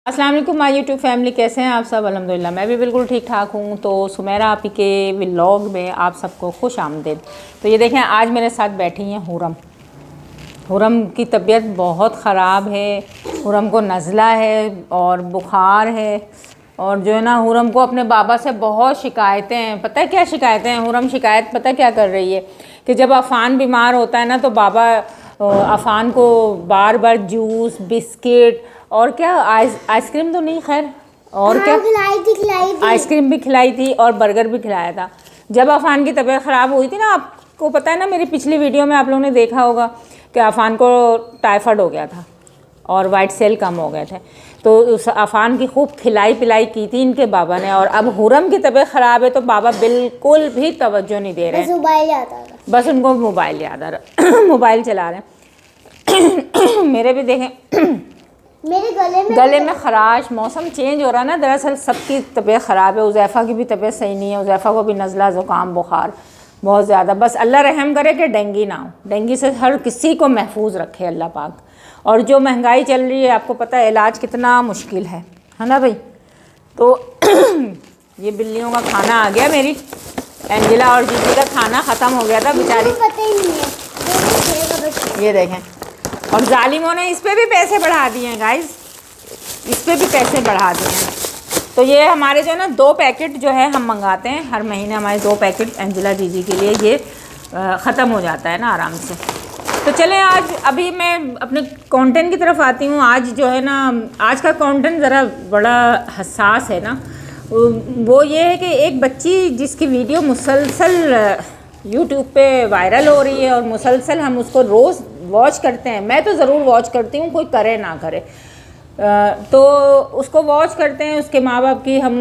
अस्सलाम वालेकुम my YouTube family, कैसे हैं आप सब। अल्हम्दुलिल्लाह मैं भी बिल्कुल ठीक ठाक हूँ। तो सुमेरा आपी के व्लॉग में आप सबको खुश आमदीद। तो ये देखें, आज मेरे साथ बैठी हैं हुरम की तबीयत बहुत ख़राब है। हुरम को नज़ला है और बुखार है। और जो है ना, हुरम को अपने बाबा से बहुत शिकायतें हैं। पता है क्या शिकायतें हैं? हुरम शिकायत पता क्या कर रही है कि जब अफ़ान बीमार होता है ना, तो बाबा अफ़ान को बार बार जूस, बिस्किट और क्या आइसक्रीम तो नहीं, खैर और क्या खिलाई थी। आइसक्रीम भी खिलाई थी और बर्गर भी खिलाया था। जब अफ़ान की तबीयत ख़राब हुई थी ना, आपको पता है ना, मेरी पिछली वीडियो में आप लोगों ने देखा होगा कि अफ़ान को टाइफाइड हो गया था और वाइट सेल कम हो गए थे। तो उस अफ़ान की खूब खिलाई पिलाई की थी इनके बाबा ने। और अब हुरम की तबीयत ख़राब है तो बाबा बिल्कुल भी तवज्जो नहीं दे रहे हैं। मोबाइल आता था, बस उनको मोबाइल याद आ रहा मोबाइल चला रहे हैं। मेरे भी देखें मेरे गले में खराश, मौसम चेंज हो रहा है ना, दरअसल सबकी तबीयत ख़राब है। उज़ैफ़ा की भी तबीयत सही नहीं है। उज़ैफ़ा को भी नज़ला, ज़ुकाम, बुखार बहुत ज़्यादा। बस अल्लाह रहम करे कि डेंगू ना हो। डेंगू से हर किसी को महफूज रखे अल्लाह पाक। और जो महंगाई चल रही है, आपको पता है इलाज कितना मुश्किल है ना भाई। तो ये बिल्लियों का खाना आ गया। मेरी एंजिला और जीजी का खाना ख़त्म हो गया था बेचारी, पता ही नहीं है। ये देखें। और जालिमों ने इस पे भी पैसे बढ़ा दिए हैं गाइस, इस पे भी पैसे बढ़ा दिए हैं। तो ये हमारे जो है ना 2 पैकेट जो है हम मंगाते हैं हर महीने। हमारे 2 पैकेट एंजिला जीजी के लिए ये ख़त्म हो जाता है ना आराम से। तो चलें, आज अभी मैं अपने कंटेंट की तरफ आती हूँ। आज जो है ना, आज का कंटेंट ज़रा बड़ा हसास है ना। वो ये है कि एक बच्ची जिसकी वीडियो मुसलसल यूट्यूब पे वायरल हो रही है और मुसलसल हम उसको रोज़ वॉच करते हैं। मैं तो ज़रूर वॉच करती हूँ, कोई करे ना करे। तो उसको वॉच करते हैं। उसके माँ बाप की हम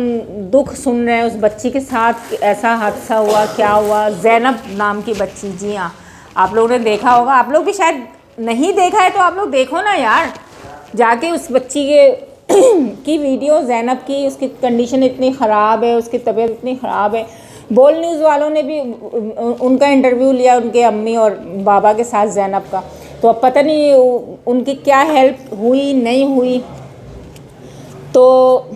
दुख सुन रहे हैं। उस बच्ची के साथ ऐसा हादसा हुआ, क्या हुआ। ज़ैनब नाम की बच्ची, जी हाँ, आप लोगों ने देखा होगा। आप लोग भी शायद नहीं देखा है तो आप लोग देखो ना यार, जाके उस बच्ची के की वीडियो। ज़ैनब की, उसकी कंडीशन इतनी ख़राब है, उसकी तबीयत इतनी ख़राब है। बोल न्यूज़ वालों ने भी उनका इंटरव्यू लिया, उनके अम्मी और बाबा के साथ, ज़ैनब का। तो अब पता नहीं उनकी क्या हेल्प हुई नहीं हुई। तो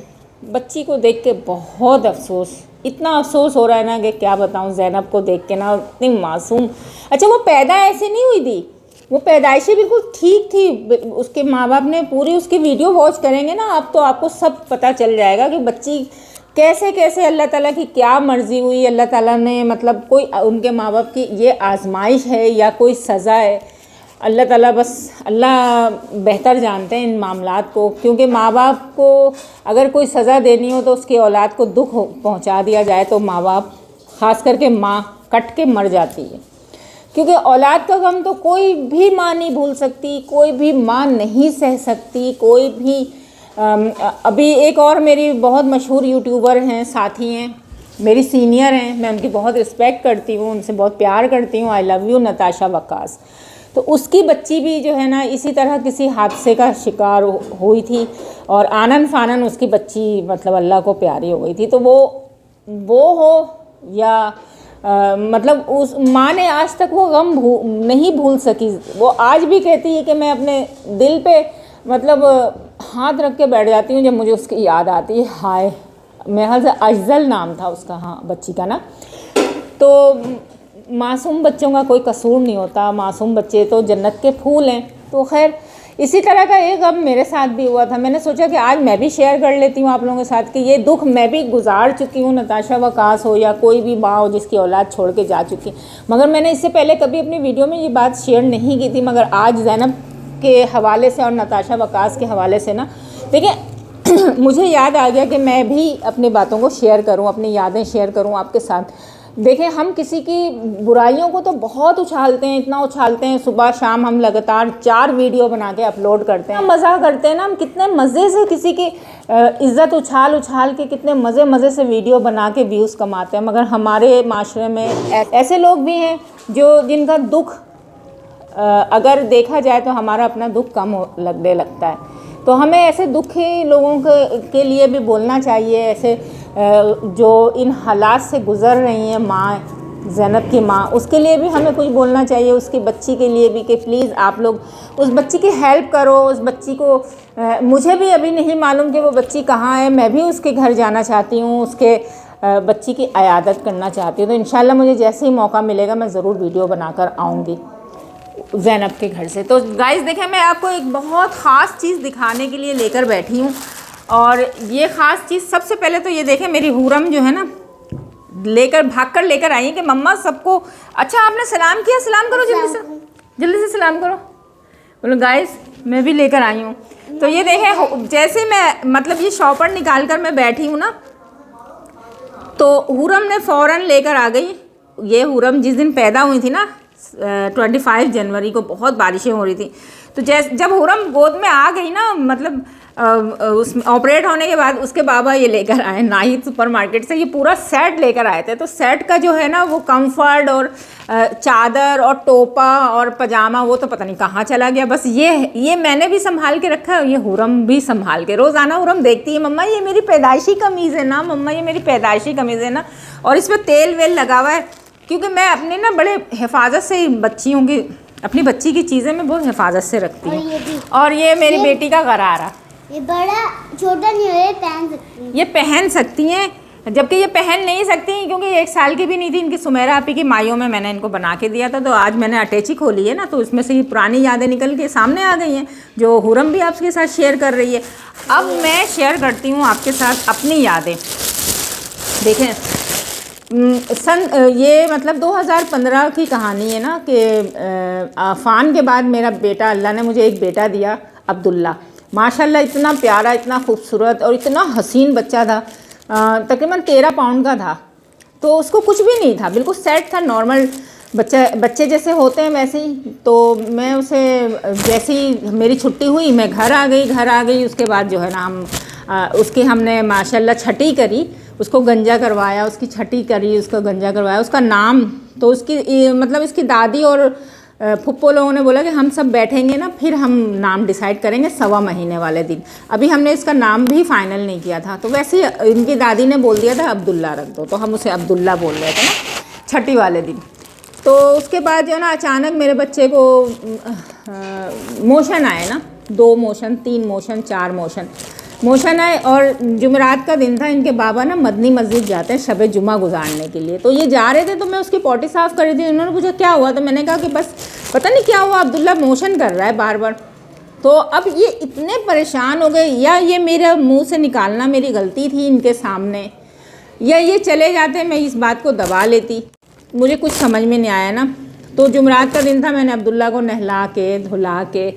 बच्ची को देख के बहुत अफसोस, इतना अफसोस हो रहा है ना कि क्या बताऊं। ज़ैनब को देख के ना, इतनी मासूम। अच्छा, वो पैदा ऐसे नहीं हुई थी, वो पैदाइशी बिल्कुल ठीक थी। उसके माँ बाप ने पूरी उसकी वीडियो वॉच करेंगे ना आप, तो आपको सब पता चल जाएगा कि बच्ची कैसे कैसे अल्लाह ताला की क्या मर्ज़ी हुई। अल्लाह ताला ने मतलब कोई उनके माँ बाप की ये आजमाइश है या कोई सज़ा है, अल्लाह ताला बस, अल्लाह बेहतर जानते हैं इन मामलात को। क्योंकि माँ बाप को अगर कोई सज़ा देनी हो तो उसकी औलाद को दुख पहुँचा दिया जाए तो माँ बाप, ख़ास करके माँ, कट के मर जाती है। क्योंकि औलाद का गम तो कोई भी माँ नहीं भूल सकती, कोई भी माँ नहीं सह सकती, कोई भी। अभी एक और मेरी बहुत मशहूर यूट्यूबर हैं, साथी हैं, मेरी सीनियर हैं, मैं उनकी बहुत रिस्पेक्ट करती हूँ, उनसे बहुत प्यार करती हूँ। I love you Natasha Waqas. तो उसकी बच्ची भी जो है ना इसी तरह किसी हादसे का शिकार हुई थी और आनन फानन उसकी बच्ची मतलब अल्लाह को प्यारी हो गई थी। तो वो हो या मतलब उस माँ ने आज तक वो गम नहीं भूल सकी। वो आज भी कहती है कि मैं अपने दिल पे मतलब हाथ रख के बैठ जाती हूँ जब मुझे उसकी याद आती है। हाय, मेरे ख्याल से अफजल नाम था उसका, हाँ, बच्ची का ना। तो मासूम बच्चों का कोई कसूर नहीं होता, मासूम बच्चे तो जन्नत के फूल हैं। तो खैर, इसी तरह का एक गम मेरे साथ भी हुआ था। मैंने सोचा कि आज मैं भी शेयर कर लेती हूँ आप लोगों के साथ कि ये दुख मैं भी गुजार चुकी हूँ। नताशा वकास हो या कोई भी माँ हो जिसकी औलाद छोड़ के जा चुकी, मगर मैंने इससे पहले कभी अपनी वीडियो में ये बात शेयर नहीं की थी। मगर आज ज़ैनब के हवाले से और नताशा वकास के हवाले से ना, देखिए मुझे याद आ गया कि मैं भी अपनी बातों को शेयर करूं, अपनी यादें शेयर करूं आपके साथ। देखें, हम किसी की बुराइयों को तो बहुत उछालते हैं, इतना उछालते हैं, सुबह शाम हम लगातार 4 वीडियो बना के अपलोड करते हैं, मज़ा करते हैं ना। हम कितने मज़े से किसी की इज़्ज़त उछाल के कितने मज़े से वीडियो बना के व्यूज़ कमाते हैं। मगर हमारे माशरे में ऐसे लोग भी हैं जो जिनका दुख अगर देखा जाए तो हमारा अपना दुख कम लगने लगता है। तो हमें ऐसे दुखी लोगों के लिए भी बोलना चाहिए, ऐसे जो इन हालात से गुज़र रही हैं, माँ ज़ैनब की माँ, उसके लिए भी हमें कुछ बोलना चाहिए, उसकी बच्ची के लिए भी, कि प्लीज़ आप लोग उस बच्ची की हेल्प करो। उस बच्ची को मुझे भी अभी नहीं मालूम कि वो बच्ची कहाँ है, मैं भी उसके घर जाना चाहती हूँ, उसके बच्ची की इयादत करना चाहती हूँ। तो इंशाल्लाह मुझे जैसे ही मौका मिलेगा मैं ज़रूर वीडियो बनाकर आऊँगी ज़ैनब के घर से। तो गाइस देखें, मैं आपको एक बहुत ख़ास चीज़ दिखाने के लिए लेकर बैठी हूँ, और ये ख़ास चीज़ सबसे पहले तो ये देखें, मेरी हुरम जो है ना भागकर लेकर आई है कि मम्मा सबको, अच्छा आपने सलाम किया, सलाम करो जल्दी से सलाम करो। बोलो गाइस मैं भी लेकर आई हूँ। तो ये देखें, जैसे मैं मतलब ये शॉपर निकाल कर मैं बैठी हूँ ना, तो हुरम ने फ़ौरन लेकर आ गई। ये हुरम जिस दिन पैदा हुई थी ना 25 जनवरी को, बहुत बारिशें हो रही थी, तो जब हुरम गोद में आ गई ना, मतलब उस ऑपरेट होने के बाद उसके बाबा ये लेकर आए नाहिद सुपरमार्केट से, ये पूरा सेट लेकर आए थे। तो सेट का जो है ना वो कंफर्ट और चादर और टोपा और पजामा वो तो पता नहीं कहाँ चला गया। बस ये मैंने भी संभाल के रखा है, ये हुरम भी संभाल के, रोज़ाना हुरम देखती है, मम्मा ये मेरी पैदाइशी कमीज़ है ना, मम्मा ये मेरी पैदाइशी कमीज़ है ना। और इस पर तेल वेल लगा हुआ है, क्योंकि मैं अपने ना बड़े हिफाजत से बच्चियों की, अपनी बच्ची की चीज़ें मैं बहुत हिफाजत से रखती हूँ। और ये मेरी बेटी का गरारा, ये बड़ा छोटा नहीं है, पहन सकती हैं, ये पहन सकती हैं, जबकि ये पहन नहीं सकती हैं क्योंकि 1 साल की भी नहीं थी। इनकी सुमेरा आपी की माइयों में मैंने इनको बना के दिया था, तो आज मैंने अटैची खोली है ना, तो उसमें से ये पुरानी यादें निकल के सामने आ गई हैं, जो हुरम भी आपके साथ शेयर कर रही है। अब मैं शेयर करती हूँ आपके साथ अपनी यादें। देखें ये मतलब 2015 की कहानी है ना, कि आफ़ान के बाद मेरा बेटा, अल्लाह ने मुझे एक बेटा दिया अब्दुल्ला। माशाल्लाह इतना प्यारा, इतना खूबसूरत और इतना हसीन बच्चा था। तकरीबन 13 पाउंड का था, तो उसको कुछ भी नहीं था, बिल्कुल सेट था, नॉर्मल बच्चे जैसे होते हैं वैसे ही। तो मैं उसे, जैसे ही मेरी छुट्टी हुई मैं घर आ गई। उसके बाद जो है ना उसकी हमने माशाल्लाह छठी करी, उसको गंजा करवाया, उसकी छठी करी, उसको गंजा करवाया। उसका नाम तो उसकी मतलब इसकी दादी और फुप्पो लोगों ने बोला कि हम सब बैठेंगे ना, फिर हम नाम डिसाइड करेंगे 1.25 महीने वाले दिन। अभी हमने इसका नाम भी फाइनल नहीं किया था, तो वैसे इनकी दादी ने बोल दिया था अब्दुल्ला रख दो, तो हम उसे अब्दुल्ला बोल रहे थे ना छठी वाले दिन। तो उसके बाद जो है ना अचानक मेरे बच्चे को मोशन आए ना, 2 मोशन, 3 मोशन, 4 मोशन आए। और जुमेरात का दिन था, इनके बाबा ना मदनी मस्जिद जाते हैं शब जुमा गुजारने के लिए। तो ये जा रहे थे, तो मैं उसकी पॉटी साफ़ कर रही थी। उन्होंने पूछा क्या हुआ, तो मैंने कहा कि बस पता नहीं क्या हुआ, अब्दुल्ला मोशन कर रहा है बार बार। तो अब ये इतने परेशान हो गए, या ये मेरे मुंह से निकालना मेरी गलती थी इनके सामने, या ये चले जाते मैं इस बात को दबा लेती, मुझे कुछ समझ में नहीं आया ना। तो जुमेरात का दिन था, मैंने अब्दुल्ला को नहला के धुला के,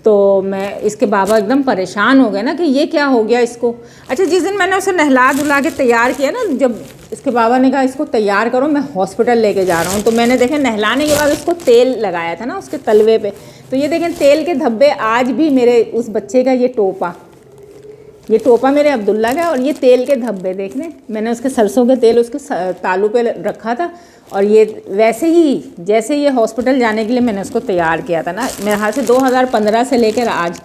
तो मैं इसके बाबा एकदम परेशान हो गए ना कि ये क्या हो गया इसको। अच्छा, जिस दिन मैंने उसे नहला धुला के तैयार किया ना, जब इसके बाबा ने कहा इसको तैयार करो, मैं हॉस्पिटल लेके जा रहा हूँ, तो मैंने देखे नहलाने के बाद उसको तेल लगाया था ना उसके तलवे पे, तो ये देखें तेल के धब्बे आज भी मेरे उस बच्चे का, ये टोपा मेरे अब्दुल्ला का, और ये तेल के धब्बे देख लें, मैंने उसके सरसों के तेल उसके तालू पे रखा था। और ये वैसे ही जैसे ये हॉस्पिटल जाने के लिए मैंने उसको तैयार किया था ना, मेरे हाथ से 2015 से लेकर आज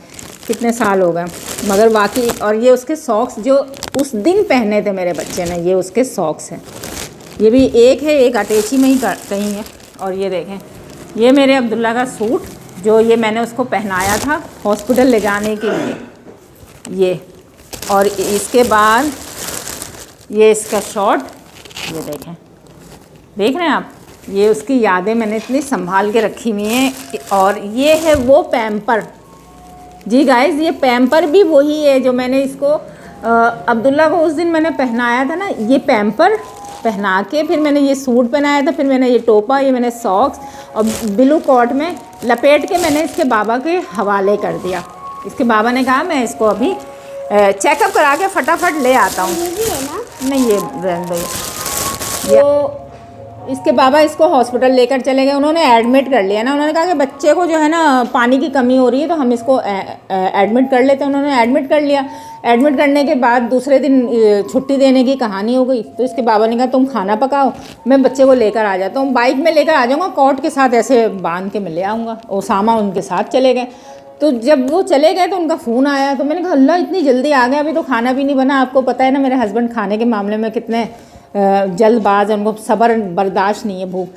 कितने साल हो गए, मगर वाकई। और ये उसके सॉक्स जो उस दिन पहने थे मेरे बच्चे ने, ये उसके सॉक्स हैं, ये भी एक है, एक अटैची में ही कहीं है। और ये देखें, ये मेरे अब्दुल्ला का सूट जो ये मैंने उसको पहनाया था हॉस्पिटल ले जाने के लिए, ये। और इसके बाद ये इसका शॉर्ट, ये देख रहे हैं आप, ये उसकी यादें मैंने इतनी संभाल के रखी हुई हैं। और ये है वो पैम्पर, जी गाइस, ये पैम्पर भी वही है जो मैंने इसको अब्दुल्ला को उस दिन मैंने पहनाया था ना, ये पैम्पर पहना के फिर मैंने ये सूट पहनाया था, फिर मैंने ये टोपा, ये मैंने सॉक्स और ब्लू कॉट में लपेट के मैंने इसके बाबा के हवाले कर दिया। इसके बाबा ने कहा मैं इसको अभी चेकअप करा के फटाफट ले आता हूँ। ये भी है ना? नहीं, ये रहने दो। तो इसके बाबा इसको हॉस्पिटल लेकर चले गए, उन्होंने एडमिट कर लिया ना, उन्होंने कहा कि बच्चे को जो है ना पानी की कमी हो रही है, तो हम इसको एडमिट कर लेते हैं। उन्होंने एडमिट कर लिया। एडमिट करने के बाद दूसरे दिन छुट्टी देने की कहानी हो गई, तो इसके बाबा ने कहा तुम खाना पकाओ, मैं बच्चे को लेकर आ जाता हूँ, बाइक में लेकर आ जाऊँगा, कॉट के साथ ऐसे बांध के मैं ले आऊँगा। ओसामा उनके साथ चले गए। तो जब वो चले गए तो उनका फ़ोन आया, तो मैंने कहा अल्लाह इतनी जल्दी आ गए, अभी तो खाना भी नहीं बना। आपको पता है ना मेरे हस्बैंड खाने के मामले में कितने जल्दबाज हैं, उनको सब्र बर्दाश्त नहीं है भूख।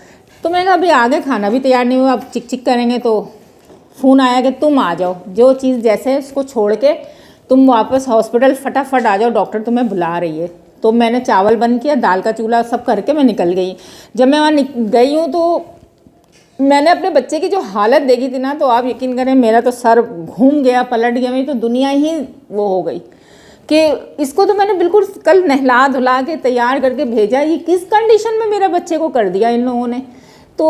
तो मैंने कहा अभी आ गए, खाना भी तैयार नहीं हुआ, अब चिक चिक करेंगे। तो फ़ोन आया कि तुम आ जाओ, जो चीज़ जैसे उसको छोड़ के तुम वापस हॉस्पिटल फटाफट आ जाओ, डॉक्टर तुम्हें बुला रही है। तो मैंने चावल बंद किया, दाल का चूल्हा सब करके मैं निकल गई। जब मैं वहाँ गई हूँ तो मैंने अपने बच्चे की जो हालत देखी थी ना, तो आप यकीन करें मेरा तो सर घूम गया, पलट गया, मेरी तो दुनिया ही वो हो गई कि इसको तो मैंने बिल्कुल कल नहला धुला के तैयार करके भेजा, ये किस कंडीशन में मेरे बच्चे को कर दिया इन लोगों ने। तो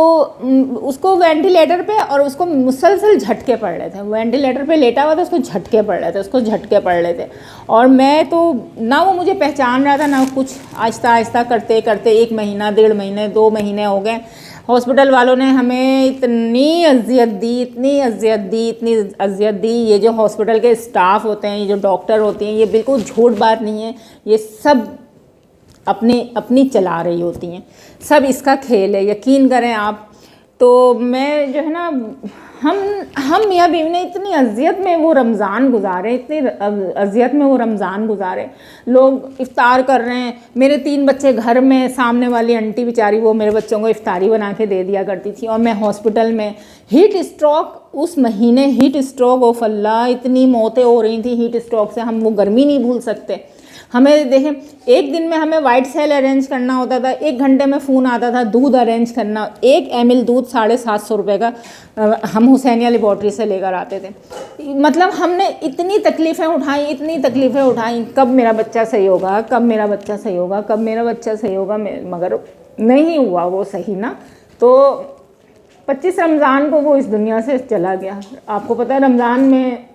उसको वेंटिलेटर पे, और उसको मुसलसल झटके पड़ रहे थे, वेंटिलेटर पे लेटा हुआ था, उसको झटके पड़ रहे थे, उसको झटके पड़ रहे थे। और मैं तो ना वो मुझे पहचान रहा था ना कुछ, आहिस्ता आहिस्ता करते करते 1 महीना, 1.5 महीने, 2 महीने हो गए। हॉस्पिटल वालों ने हमें इतनी अजियत दी, इतनी अजियत दी, इतनी अजियत दी। ये जो हॉस्पिटल के स्टाफ होते हैं, ये जो डॉक्टर होती हैं, ये बिल्कुल झूठ बात नहीं है, ये सब अपनी चला रही होती हैं, सब इसका खेल है, यकीन करें आप। तो मैं जो है ना, हम मियाँ बीवी ने इतनी अजियत में वो रमज़ान गुजारे, इतनी अजियत में वो रमज़ान गुजारे। लोग इफ़्तार कर रहे हैं, मेरे 3 बच्चे घर में, सामने वाली आंटी बेचारी वो मेरे बच्चों को इफ़्तारी बना के दे दिया करती थी, और मैं हॉस्पिटल में। हीट स्ट्रोक उस महीने, हीट स्ट्रोक, ओफ अल्लाह, इतनी मौतें हो रही थी हीट स्ट्रोक से, हम वो गर्मी नहीं भूल सकते। हमें देखें, एक दिन में हमें वाइट सेल अरेंज करना होता था, 1 घंटे में फ़ोन आता था दूध अरेंज करना, 1 ml दूध 750 रुपये का हम हुसैनिया लेबॉर्ट्री से लेकर आते थे। मतलब हमने इतनी तकलीफ़ें उठाई, इतनी तकलीफ़ें उठाई, कब मेरा बच्चा सही होगा, कब मेरा बच्चा सही होगा, कब मेरा बच्चा सही होगा, मगर नहीं हुआ वो सही ना। तो 25 रमज़ान को वो इस दुनिया से चला गया। आपको पता है रमज़ान में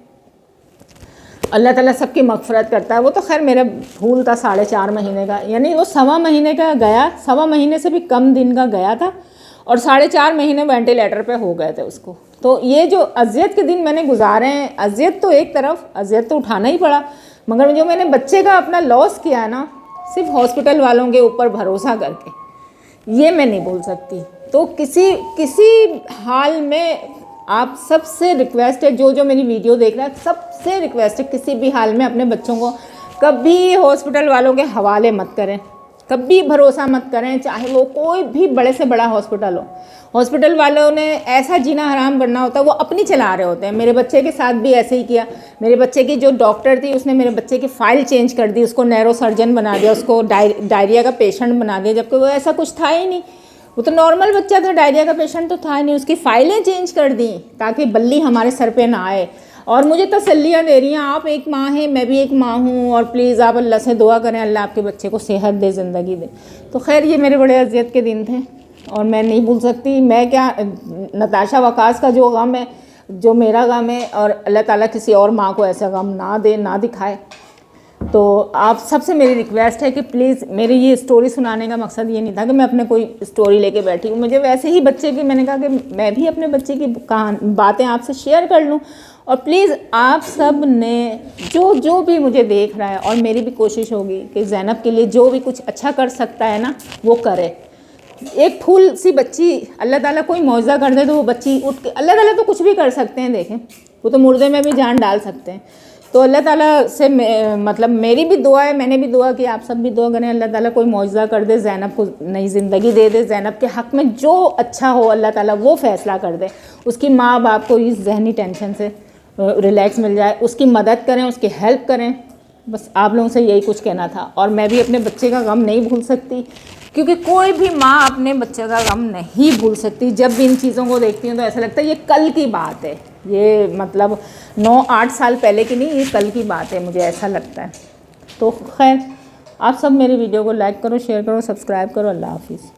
अल्लाह ताला सबकी मग़फ़िरत करता है। वो तो खैर मेरा भूल था 4.5 महीने का, यानी वो 1.25 महीने का गया, 1.25 महीने से भी कम दिन का गया था, और 4.5 महीने वेंटिलेटर पे हो गए थे उसको। तो ये जो अजियत के दिन मैंने गुजारे हैं, अजियत तो एक तरफ, अजियत तो उठाना ही पड़ा, मगर जो मैंने बच्चे का अपना लॉस किया है ना, सिर्फ हॉस्पिटल वालों के ऊपर भरोसा करके, ये मैं नहीं भूल सकती। तो किसी हाल में आप सबसे रिक्वेस्ट है, जो मेरी वीडियो देख रहा है, सबसे रिक्वेस्ट है, किसी भी हाल में अपने बच्चों को कभी हॉस्पिटल वालों के हवाले मत करें, कभी भरोसा मत करें, चाहे वो कोई भी बड़े से बड़ा हॉस्पिटल हो। हॉस्पिटल वालों ने ऐसा जीना हराम करना होता है, वो अपनी चला रहे होते हैं। मेरे बच्चे के साथ भी ऐसे ही किया। मेरे बच्चे की जो डॉक्टर थी, उसने मेरे बच्चे की फ़ाइल चेंज कर दी, उसको नैरो सर्जन बना दिया, उसको डायरिया का पेशेंट बना दिया, जबकि वो ऐसा कुछ था ही नहीं। वो तो नॉर्मल बच्चा था, डायरिया का पेशेंट तो था ही नहीं। उसकी फ़ाइलें चेंज कर दी ताकि बल्ली हमारे सर पे ना आए, और मुझे तसल्लियाँ दे रही हैं, आप एक माँ हैं, मैं भी एक माँ हूँ, और प्लीज़ आप अल्लाह से दुआ करें, अल्लाह आपके बच्चे को सेहत दे, ज़िंदगी दे। तो खैर ये मेरे बड़े अज़ियत के दिन थे, और मैं नहीं भूल सकती। मैं क्या, नताशा वकास का जो गम है, जो मेरा गम है, और अल्लाह ताला किसी और माँ को ऐसा गम ना दे, ना दिखाए। तो आप सबसे मेरी रिक्वेस्ट है कि प्लीज़, मेरी ये स्टोरी सुनाने का मकसद ये नहीं था कि मैं अपने कोई स्टोरी लेके बैठी हूँ। मुझे वैसे ही बच्चे की, मैंने कहा कि मैं भी अपने बच्चे की बातें आपसे शेयर कर लूँ। और प्लीज़ आप सब ने जो भी मुझे देख रहा है, और मेरी भी कोशिश होगी कि ज़ैनब के लिए जो भी कुछ अच्छा कर सकता है ना, वो करे। एक फूल सी बच्ची, अल्लाह ताला कोई मौजज़ा कर दे तो वो बच्ची उठ के, अल्लाह ताला तो कुछ भी कर सकते हैं, देखें वो तो मुर्दे में भी जान डाल सकते हैं। तो अल्लाह ताला से मतलब मेरी भी दुआ है, मैंने भी दुआ की, आप सब भी दुआ करें, अल्लाह ताला कोई मौजज़ा कर दे, ज़ैनब को नई ज़िंदगी दे दे, ज़ैनब के हक़ में जो अच्छा हो अल्लाह ताला वो फ़ैसला कर दे, उसकी माँ बाप को इस जहनी टेंशन से रिलैक्स मिल जाए, उसकी मदद करें, उसकी हेल्प करें। बस आप लोगों से यही कुछ कहना था। और मैं भी अपने बच्चे का गम नहीं भूल सकती, क्योंकि कोई भी माँ अपने बच्चे का गम नहीं भूल सकती। जब भी इन चीज़ों को देखती हूँ तो ऐसा लगता है ये कल की बात है, ये मतलब 9-8 साल पहले की नहीं, ये कल की बात है, मुझे ऐसा लगता है। तो खैर, आप सब मेरी वीडियो को लाइक करो, शेयर करो, सब्सक्राइब करो। अल्लाह हाफिज़।